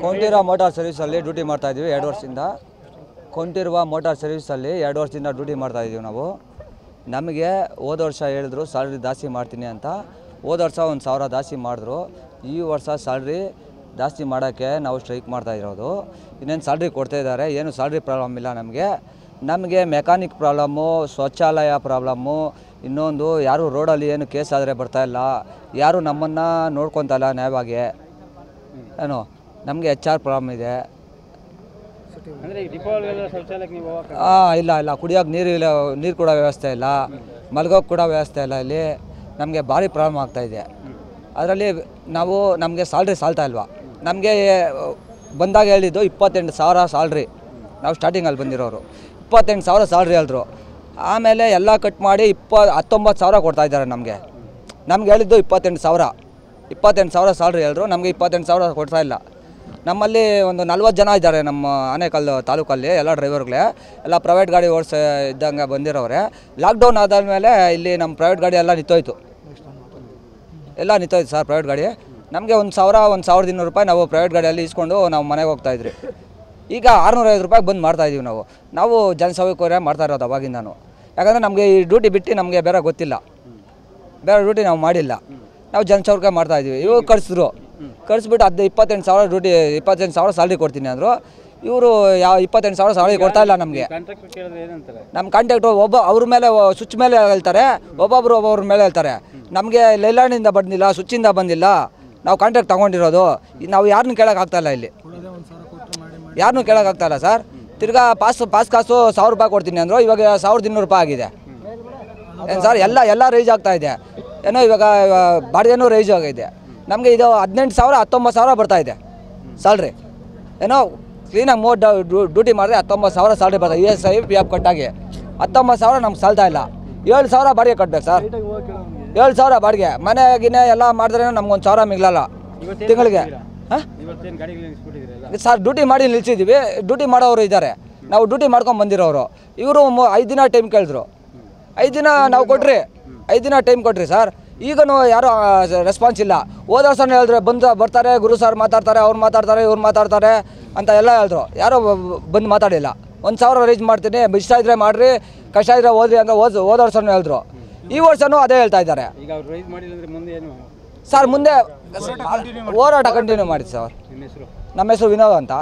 ಕೊಂಟಿರುವ motor ಸರ್ವಿಸಲ್ಲಿ duty ಮಾಡ್ತಾಯಿದ್ವಿ 2 ವರ್ಷದಿಂದ. ಕೊಂಟಿರುವ motor ಸರ್ವಿಸಲ್ಲಿ 2 ವರ್ಷದಿಂದ ಡ್ಯೂಟಿ ಮಾಡ್ತಾಯಿದ್ದೀವಿ ನಾವು. ನಮಗೆ ಹೋದ ವರ್ಷ ಹೇಳಿದ್ರು ಸ್ಯಾಲ್ರಿ ಜಾಸ್ತಿ ಮಾಡ್ತೀನಿ ಅಂತ. ಹೋದ ವರ್ಷ 1000 ಜಾಸ್ತಿ ಮಾಡಿದ್ರು. ಈ ವರ್ಷ ಸ್ಯಾಲ್ರಿ ಜಾಸ್ತಿ ಮಾಡೋಕ್ಕೆ ನಾವು ಸ್ಟ್ರೈಕ್ ಮಾಡ್ತಾಯಿರೋದು. ಇನ್ನೇನು ಸ್ಯಾಲ್ರಿ ಕೊಡ್ತಾಯಿದ್ದಾರೆ, ಏನು ಸ್ಯಾಲ್ರಿ ಪ್ರಾಬ್ಲಮ್ ಇಲ್ಲ ನಮಗೆ ಮೆಕ್ಯಾನಿಕ್ ಪ್ರಾಬ್ಲಮ್ಮು, ಶೌಚಾಲಯ ಪ್ರಾಬ್ಲಮ್ಮು, ಇನ್ನೊಂದು ಯಾರು ರೋಡಲ್ಲಿ ಏನು ಕೇಸ್ ಆದರೆ ಬರ್ತಾಯಿಲ್ಲ, ಯಾರು ನಮ್ಮನ್ನು ನೋಡ್ಕೊತಲ್ಲ ನ್ಯಾಯವಾಗಿ. ಏನು ನಮಗೆ HR ಪ್ರಾಬ್ಲಮ್ ಇದೆ. ಇಲ್ಲ ಕುಡಿಯೋಕೆ ನೀರು ಕೂಡ ವ್ಯವಸ್ಥೆ ಇಲ್ಲ, ಮಲಗೋಕೆ ಕೂಡ ವ್ಯವಸ್ಥೆ ಇಲ್ಲ. ಇಲ್ಲಿ ನಮಗೆ ಭಾರಿ ಪ್ರಾಬ್ಲಮ್ ಆಗ್ತಾಯಿದೆ. ಅದರಲ್ಲಿ ನಮಗೆ ಸ್ಯಾಲ್ರಿ ಸಾಲ್ತಾ ಇಲ್ವಾ. ನಮಗೆ ಬಂದಾಗ ಹೇಳಿದ್ದು 28,000 ಸ್ಯಾಲ್ರಿ. ನಾವು ಸ್ಟಾರ್ಟಿಂಗಲ್ಲಿ ಬಂದಿರೋರು 28,000 ಸ್ಯಾಲ್ರಿ ಹೇಳಿದ್ರು. ಆಮೇಲೆ ಎಲ್ಲ ಕಟ್ ಮಾಡಿ 19,000 ಕೊಡ್ತಾಯಿದ್ದಾರೆ ನಮಗೆ ಹೇಳಿದ್ದು 28,000 ಸ್ಯಾಲ್ರಿ ಹೇಳಿದ್ರು. ನಮಗೆ 28,000 ಕೊಡ್ತಾಯಿಲ್ಲ. ನಮ್ಮಲ್ಲಿ ಒಂದು 40 ಜನ ಇದ್ದಾರೆ ನಮ್ಮ ಆನೇಕಲ್ ತಾಲೂಕಲ್ಲಿ, ಎಲ್ಲ ಡ್ರೈವರ್ಗಳೇ, ಎಲ್ಲ ಪ್ರೈವೇಟ್ ಗಾಡಿ ಇದ್ದಂಗೆ ಬಂದಿರೋರೆ. ಲಾಕ್ಡೌನ್ ಆದಮೇಲೆ ಇಲ್ಲಿ ನಮ್ಮ ಪ್ರೈವೇಟ್ ಗಾಡಿ ಎಲ್ಲ ನಿಂತೋಯ್ತು ಸರ್. ಪ್ರೈವೇಟ್ ಗಾಡಿ ನಮಗೆ 1,200 ರೂಪಾಯಿ ನಾವು ಪ್ರೈವೇಟ್ ಗಾಡಿಯಲ್ಲಿ ಇಸ್ಕೊಂಡು ನಾವು ಮನೆಗೆ ಹೋಗ್ತಾಯಿದ್ರಿ. ಈಗ 650 ರೂಪಾಯಿಗೆ ಬಂದು ಮಾಡ್ತಾಯಿದ್ದೀವಿ ನಾವು ಜನಸೇವಕರೇ ಮಾಡ್ತಾ ಇರೋದು ಅವಾಗಿಂದ. ಯಾಕಂದರೆ ನಮಗೆ ಈ ಡ್ಯೂಟಿ ಬಿಟ್ಟು ನಮಗೆ ಬೇರೆ ಗೊತ್ತಿಲ್ಲ, ಬೇರೆ ಡ್ಯೂಟಿ ನಾವು ಮಾಡಿಲ್ಲ. ನಾವು ಜನಸೇವಕ ಮಾಡ್ತಾಯಿದ್ದೀವಿ. ಇವರು ಕಳಿಸ್ಬಿಟ್ಟು 28,000 ಡ್ಯೂಟಿ 28,000 ಸ್ಯಾಲ್ರಿ ಕೊಡ್ತೀನಿ ಅಂದರು. ಇವರು 28,000 ಸ್ಯಾಲ್ರಿ ಕೊಡ್ತಾಯಿಲ್ಲ ನಮಗೆ. ನಮ್ಮ ಕಾಂಟ್ಯಾಕ್ಟ್ರು ಅವ್ರ ಮೇಲೆ ಸ್ವಿಚ್ ಮೇಲೆ ಹೇಳ್ತಾರೆ, ಒಬ್ಬೊಬ್ರ ಮೇಲೆ ಹೇಳ್ತಾರೆ. ನಮಗೆ ಲೈಲ್ಯಾಂಡಿಂದ ಬಂದಿಲ್ಲ, ಸ್ವಿಚ್ಚಿಂದ ಬಂದಿಲ್ಲ, ನಾವು ಕಾಂಟ್ಯಾಕ್ಟ್ ತೊಗೊಂಡಿರೋದು. ನಾವು ಯಾರನ್ನೂ ಕೇಳೋಕ್ಕಾಗ್ತಾಯಿಲ್ಲ, ಇಲ್ಲಿ ಯಾರನ್ನೂ ಕೇಳೋಕ್ಕಾಗ್ತಾಯಿಲ್ಲ ಸರ್. ತಿರ್ಗಾ ಪಾಸ್ ಕಾಸು 1,000 ರೂಪಾಯಿ ಕೊಡ್ತೀನಿ ಅಂದರು. ಇವಾಗ 1,200 ರೂಪಾಯಿ ಆಗಿದೆ. ಏನು ಸರ್, ಎಲ್ಲ ರೈಸ್ ಆಗ್ತಾಯಿದೆ. ಏನೋ ಇವಾಗ ಬಾಡಿಗೆನೂ ರೈಸ್ ಆಗಿದೆ. ನಮಗೆ ಇದು 18,000 19,000 ಬರ್ತಾಯಿದೆ ಸ್ಯಾಲ್ರಿ. ಏನೋ ಕ್ಲೀನಾಗಿ ಡ್ಯೂಟಿ ಮಾಡಿದ್ರೆ 19,000 ಸ್ಯಾಲ್ರಿ ಬರ್ತಾಯಿದೆ. ESI PF ಕಟ್ಟಾಗಿ 19,000 ನಮ್ಗೆ ಸಾಲ್ತಾ ಇಲ್ಲ. 7,000 ಬಾಡಿಗೆ ಕಟ್ಬೇಕು ಸರ್. 7,000 ಬಾಡಿಗೆ. ಮನೆಗಿನೇ ಎಲ್ಲ ಮಾಡಿದ್ರೆ ನಮ್ಗೆ 1,000 ಮಿಗಲಲ್ಲ ತಿಂಗಳಿಗೆ. ಸರ್ ಡ್ಯೂಟಿ ಮಾಡಿ ನಿಲ್ಸಿದ್ದೀವಿ. ಡ್ಯೂಟಿ ಮಾಡೋರು ಇದ್ದಾರೆ, ನಾವು ಡ್ಯೂಟಿ ಮಾಡ್ಕೊಂಡು ಬಂದಿರೋರು. ಇವರು 5 ದಿನ ಟೈಮ್ ಕೇಳಿದ್ರು. 5 ದಿನ ನಾವು ಕೊಟ್ರಿ, 5 ದಿನ ಟೈಮ್ ಕೊಟ್ರಿ ಸರ್. ಈಗನೂ ಯಾರೂ ರೆಸ್ಪಾನ್ಸ್ ಇಲ್ಲ. ಹೋದ ವರ್ಷ ಹೇಳಿದ್ರೆ ಬರ್ತಾರೆ, ಗುರು ಸರ್ ಮಾತಾಡ್ತಾರೆ, ಅವ್ರು ಮಾತಾಡ್ತಾರೆ, ಇವ್ರು ಮಾತಾಡ್ತಾರೆ ಅಂತ ಎಲ್ಲ ಹೇಳಿದ್ರು. ಯಾರೋ ಬಂದು ಮಾತಾಡಿಲ್ಲ. 1,000 ರೈಸ್ ಮಾಡ್ತೀನಿ, ಇಷ್ಟ ಇದ್ರೆ ಮಾಡಿರಿ, ಕಷ್ಟ ಇದ್ರೆ ಹೋದ್ರಿ ಅಂತ ಹೋದ ವರ್ಷನೂ ಹೇಳಿದ್ರು. ಈ ವರ್ಷನೂ ಅದೇ ಹೇಳ್ತಾ ಇದ್ದಾರೆ ಸರ್. ಮುಂದೆ ಹೋರಾಟ ಕಂಟಿನ್ಯೂ ಮಾಡಿ ಸರ್. ನಮ್ಮ ಹೆಸರು ವಿನೋದ್ ಅಂತ.